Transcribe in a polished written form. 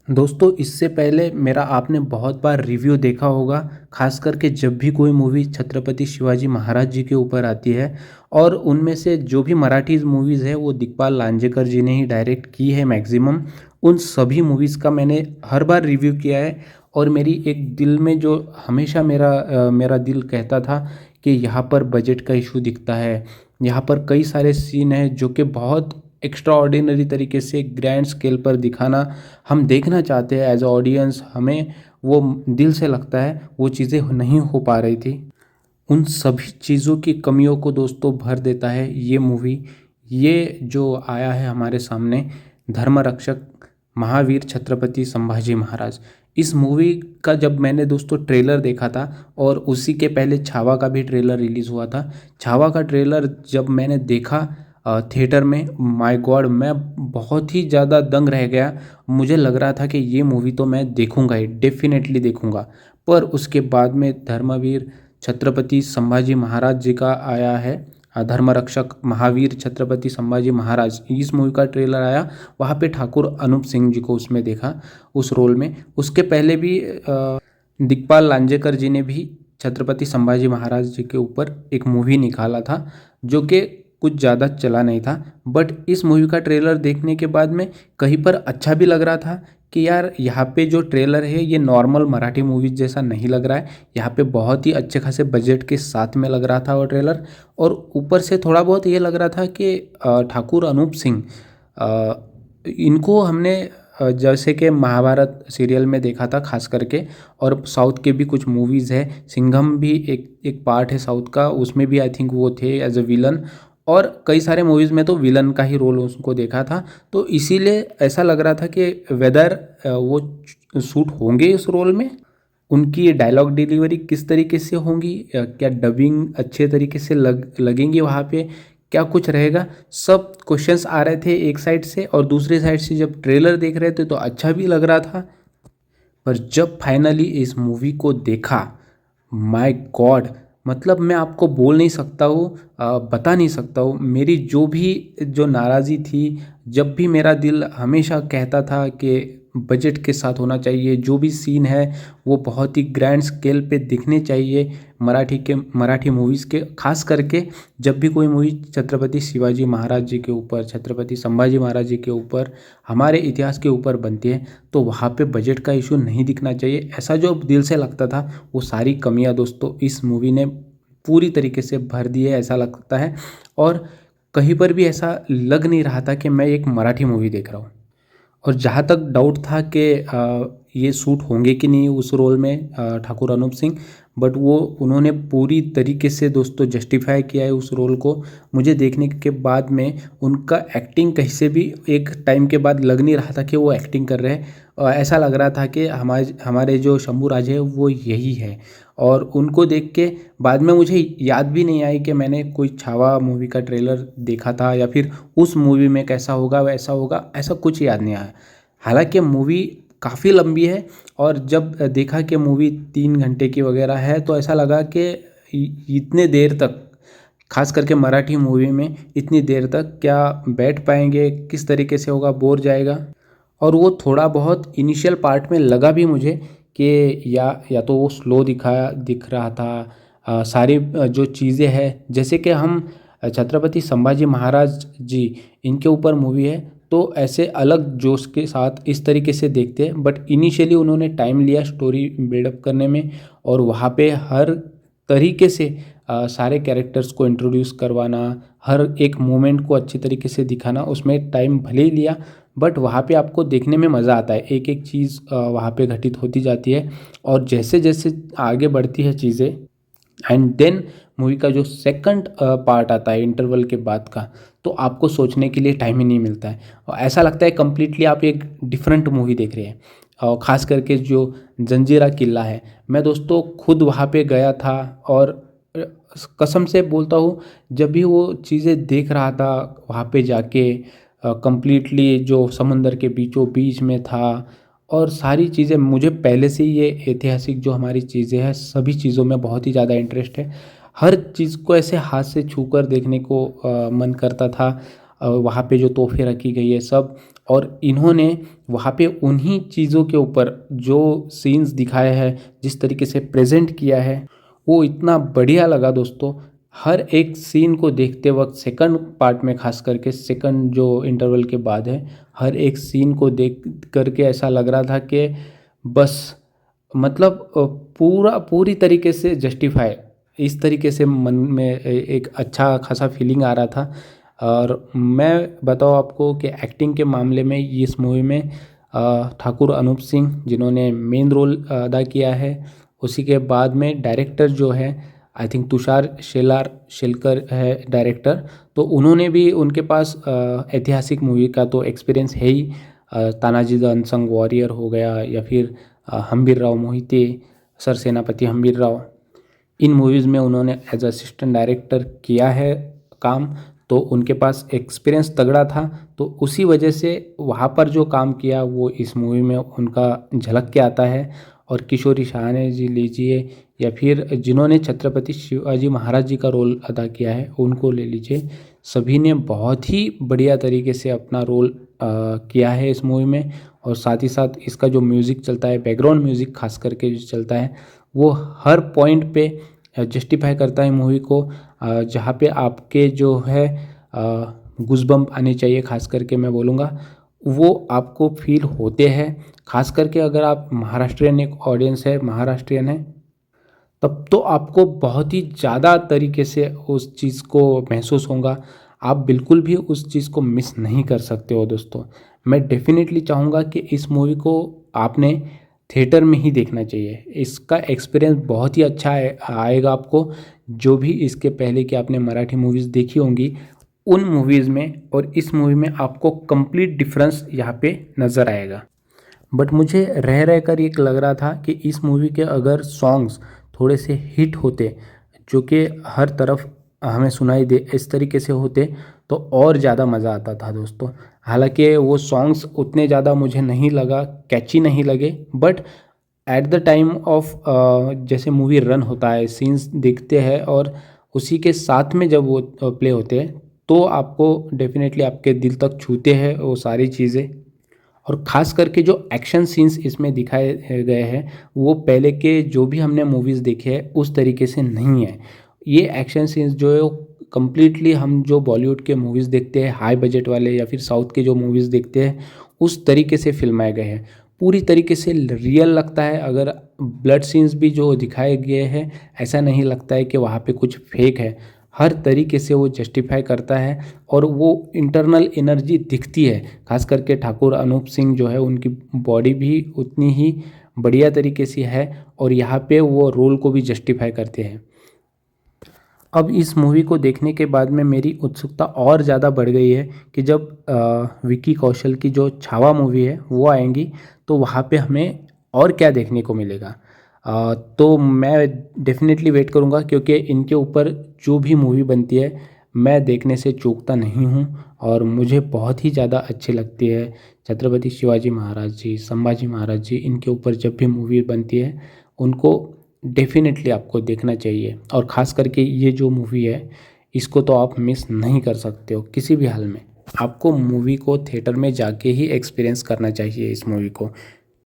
दोस्तों इससे पहले मेरा आपने बहुत बार रिव्यू देखा होगा, खास करके जब भी कोई मूवी छत्रपति शिवाजी महाराज जी के ऊपर आती है। और उनमें से जो भी मराठी मूवीज़ है वो दिग्पाल लांजेकर जी ने ही डायरेक्ट की है मैक्सिमम। उन सभी मूवीज़ का मैंने हर बार रिव्यू किया है। और मेरी एक दिल में जो हमेशा मेरा दिल कहता था कि यहाँ पर बजट का इशू दिखता है, यहाँ पर कई सारे सीन हैं जो कि बहुत एक्स्ट्रा ऑर्डिनरी तरीके से ग्रैंड स्केल पर दिखाना हम देखना चाहते हैं एज ऑडियंस, हमें वो दिल से लगता है वो चीज़ें नहीं हो पा रही थी। उन सभी चीज़ों की कमियों को दोस्तों भर देता है ये मूवी। ये जो आया है हमारे सामने, धर्म रक्षक महावीर छत्रपति संभाजी महाराज। इस मूवी का जब मैंने दोस्तों ट्रेलर देखा था, और उसी के पहले छावा का भी ट्रेलर रिलीज़ हुआ था। छावा का ट्रेलर जब मैंने देखा थिएटर में, माय गॉड, मैं बहुत ही ज़्यादा दंग रह गया। मुझे लग रहा था कि ये मूवी तो मैं देखूंगा ही, डेफिनेटली देखूंगा। पर उसके बाद में धर्मवीर छत्रपति संभाजी महाराज जी का आया है, धर्मरक्षक महावीर छत्रपति संभाजी महाराज, इस मूवी का ट्रेलर आया। वहाँ पे ठाकुर अनूप सिंह जी को उसमें देखा, उस रोल में। उसके पहले भी दिग्पाल लांजेकर जी ने भी छत्रपति संभाजी महाराज जी के ऊपर एक मूवी निकाला था जो कि कुछ ज़्यादा चला नहीं था। बट इस मूवी का ट्रेलर देखने के बाद में कहीं पर अच्छा भी लग रहा था कि यार यहाँ पे जो ट्रेलर है ये नॉर्मल मराठी मूवीज जैसा नहीं लग रहा है, यहाँ पे बहुत ही अच्छे खासे बजट के साथ में लग रहा था वो ट्रेलर। और ऊपर से थोड़ा बहुत ये लग रहा था कि ठाकुर अनूप सिंह, इनको हमने जैसे कि महाभारत सीरियल में देखा था खास करके, और साउथ के भी कुछ मूवीज़ है, सिंघम भी एक एक पार्ट है साउथ का, उसमें भी आई थिंक वो थे एज अ विलन। और कई सारे मूवीज़ में तो विलन का ही रोल उसको देखा था। तो इसीलिए ऐसा लग रहा था कि वेदर वो सूट होंगे इस रोल में, उनकी डायलॉग डिलीवरी किस तरीके से होंगी, क्या डबिंग अच्छे तरीके से लगेंगी वहाँ पे, क्या कुछ रहेगा। सब क्वेश्चंस आ रहे थे एक साइड से, और दूसरी साइड से जब ट्रेलर देख रहे थे तो अच्छा भी लग रहा था। पर जब फाइनली इस मूवी को देखा, माय गॉड, मतलब मैं आपको बोल नहीं सकता हूँ, बता नहीं सकता हूँ मेरी जो नाराज़ी थी। जब भी मेरा दिल हमेशा कहता था कि बजट के साथ होना चाहिए, जो भी सीन है वो बहुत ही ग्रैंड स्केल पे दिखने चाहिए मराठी मूवीज़ के। खास करके जब भी कोई मूवी छत्रपति शिवाजी महाराज जी के ऊपर, छत्रपति संभाजी महाराज जी के ऊपर, हमारे इतिहास के ऊपर बनती है, तो वहाँ पे बजट का इशू नहीं दिखना चाहिए। ऐसा जो दिल से लगता था, वो सारी कमियाँ दोस्तों इस मूवी ने पूरी तरीके से भर दी है, ऐसा लगता है। और कहीं पर भी ऐसा लग नहीं रहा था कि मैं एक मराठी मूवी देख रहा हूँ। और जहाँ तक डाउट था कि ये सूट होंगे कि नहीं उस रोल में ठाकुर अनूप सिंह, बट वो उन्होंने पूरी तरीके से दोस्तों जस्टिफाई किया है उस रोल को। मुझे देखने के बाद में उनका एक्टिंग कहीं से भी एक टाइम के बाद लग नहीं रहा था कि वो एक्टिंग कर रहे हैं। ऐसा लग रहा था कि हमारे हमारे जो शंभू राज है वो यही है। और उनको देख के बाद में मुझे याद भी नहीं आई कि मैंने कोई छावा मूवी का ट्रेलर देखा था, या फिर उस मूवी में कैसा होगा वैसा होगा, ऐसा कुछ याद नहीं आया। हालांकि मूवी काफ़ी लंबी है, और जब देखा कि मूवी 3 घंटे की वगैरह है तो ऐसा लगा कि इतने देर तक, खास करके मराठी मूवी में इतनी देर तक क्या बैठ पाएंगे, किस तरीके से होगा, बोर जाएगा। और वो थोड़ा बहुत इनिशियल पार्ट में लगा भी मुझे कि या तो वो स्लो दिख रहा था। सारी जो चीज़ें हैं, जैसे कि हम छत्रपति संभाजी महाराज जी, इनके ऊपर मूवी है तो ऐसे अलग जोश के साथ इस तरीके से देखते हैं। बट इनिशियली उन्होंने टाइम लिया स्टोरी बिल्डअप करने में, और वहाँ पे हर तरीके से सारे कैरेक्टर्स को इंट्रोड्यूस करवाना, हर एक मोमेंट को अच्छी तरीके से दिखाना, उसमें टाइम भले ही लिया, बट वहाँ पे आपको देखने में मज़ा आता है। एक एक चीज़ वहाँ पे घटित होती जाती है, और जैसे जैसे आगे बढ़ती है चीज़ें, एंड देन मूवी का जो सेकंड पार्ट आता है इंटरवल के बाद का, तो आपको सोचने के लिए टाइम ही नहीं मिलता है, और ऐसा लगता है कम्प्लीटली आप एक डिफरेंट मूवी देख रहे हैं। और ख़ास करके जो जंजीरा किला है, मैं दोस्तों खुद वहाँ पे गया था, और कसम से बोलता हूँ, जब भी वो चीज़ें देख रहा था वहाँ पे जाके, कम्प्लीटली जो समंदर के बीचों बीच में था, और सारी चीज़ें मुझे पहले से ही ये ऐतिहासिक जो हमारी चीज़ें हैं सभी चीज़ों में बहुत ही ज़्यादा इंटरेस्ट है। हर चीज़ को ऐसे हाथ से छूकर देखने को मन करता था। वहाँ पे जो तोहफे रखी गई है सब, और इन्होंने वहाँ पे उन्हीं चीज़ों के ऊपर जो सीन्स दिखाए हैं, जिस तरीके से प्रेजेंट किया है, वो इतना बढ़िया लगा दोस्तों। हर एक सीन को देखते वक्त सेकंड पार्ट में, खास करके सेकंड जो इंटरवल के बाद है, हर एक सीन को देख करके ऐसा लग रहा था कि बस मतलब पूरी तरीके से जस्टिफाई, इस तरीके से मन में एक अच्छा खासा फीलिंग आ रहा था। और मैं बताऊँ आपको कि एक्टिंग के मामले में इस मूवी में ठाकुर अनूप सिंह जिन्होंने मेन रोल अदा किया है, उसी के बाद में डायरेक्टर जो है आई थिंक तुषार शेलकर है डायरेक्टर, तो उन्होंने भी, उनके पास ऐतिहासिक मूवी का तो एक्सपीरियंस है ही। तानाजी द अनसंग वॉरियर हो गया, या फिर हम्बीर राव मोहिते, सर सेनापति हम्बीर राव, इन मूवीज़ में उन्होंने एज असिस्टेंट डायरेक्टर किया है काम, तो उनके पास एक्सपीरियंस तगड़ा था। तो उसी वजह से वहाँ पर जो काम किया वो इस मूवी में उनका झलक के आता है। और किशोरी शाहने जी लीजिए, या फिर जिन्होंने छत्रपति शिवाजी महाराज जी का रोल अदा किया है उनको ले लीजिए, सभी ने बहुत ही बढ़िया तरीके से अपना रोल किया है इस मूवी में। और साथ ही साथ इसका जो म्यूज़िक चलता है, बैकग्राउंड म्यूज़िक खास करके जो चलता है, वो हर पॉइंट पे जस्टिफाई करता है मूवी को। जहाँ पे आपके जो है गूज़बम्प आने चाहिए, खास करके मैं बोलूँगा, वो आपको फील होते हैं। खास करके अगर आप महाराष्ट्रियन एक ऑडियंस है, महाराष्ट्रियन है, तब तो आपको बहुत ही ज़्यादा तरीके से उस चीज़ को महसूस होगा। आप बिल्कुल भी उस चीज़ को मिस नहीं कर सकते हो दोस्तों। मैं डेफिनेटली चाहूँगा कि इस मूवी को आपने थिएटर में ही देखना चाहिए। इसका एक्सपीरियंस बहुत ही अच्छा आएगा आपको। जो भी इसके पहले कि आपने मराठी मूवीज़ देखी होंगी, उन मूवीज़ में और इस मूवी में आपको कंप्लीट डिफरेंस यहाँ पे नज़र आएगा। बट मुझे रह रह कर एक लग रहा था कि इस मूवी के अगर सॉन्ग्स थोड़े से हिट होते, जो कि हर तरफ हमें सुनाई दे, इस तरीके से होते, तो और ज़्यादा मज़ा आता था दोस्तों। हालांकि वो सॉन्ग्स उतने ज़्यादा मुझे नहीं लगा, कैची नहीं लगे, but at the time of जैसे मूवी रन होता है, सीन्स दिखते हैं और उसी के साथ में जब वो प्ले होते हैं, तो आपको डेफिनेटली आपके दिल तक छूते हैं वो सारी चीज़ें। और ख़ास करके जो एक्शन सीन्स इसमें दिखाए गए हैं, वो पहले के जो भी हमने मूवीज़ देखे हैं उस तरीके से नहीं है। ये एक्शन सीन्स जो है वो कम्प्लीटली हम जो बॉलीवुड के मूवीज़ देखते हैं हाई बजट वाले, या फिर साउथ के जो मूवीज़ देखते हैं, उस तरीके से फिल्माए गए हैं। पूरी तरीके से रियल लगता है। अगर ब्लड सीन्स भी जो दिखाए गए हैं, ऐसा नहीं लगता है कि वहाँ पे कुछ फेक है। हर तरीके से वो जस्टिफाई करता है और वो इंटरनल एनर्जी दिखती है। खास करके ठाकुर अनूप सिंह जो है, उनकी बॉडी भी उतनी ही बढ़िया तरीके से है और यहाँ पे वो रोल को भी जस्टिफाई करते हैं। अब इस मूवी को देखने के बाद में मेरी उत्सुकता और ज़्यादा बढ़ गई है कि जब विकी कौशल की जो छावा मूवी है वो आएंगी, तो वहाँ पे हमें और क्या देखने को मिलेगा। तो मैं डेफिनेटली वेट करूँगा, क्योंकि इनके ऊपर जो भी मूवी बनती है मैं देखने से चूकता नहीं हूँ और मुझे बहुत ही ज़्यादा अच्छी लगती है। छत्रपति शिवाजी महाराज जी, संभाजी महाराज जी, इनके ऊपर जब भी मूवी बनती है उनको डेफिनेटली आपको देखना चाहिए। और ख़ास करके ये जो मूवी है, इसको तो आप मिस नहीं कर सकते हो किसी भी हाल में। आपको मूवी को थिएटर में जाके ही एक्सपीरियंस करना चाहिए इस मूवी को,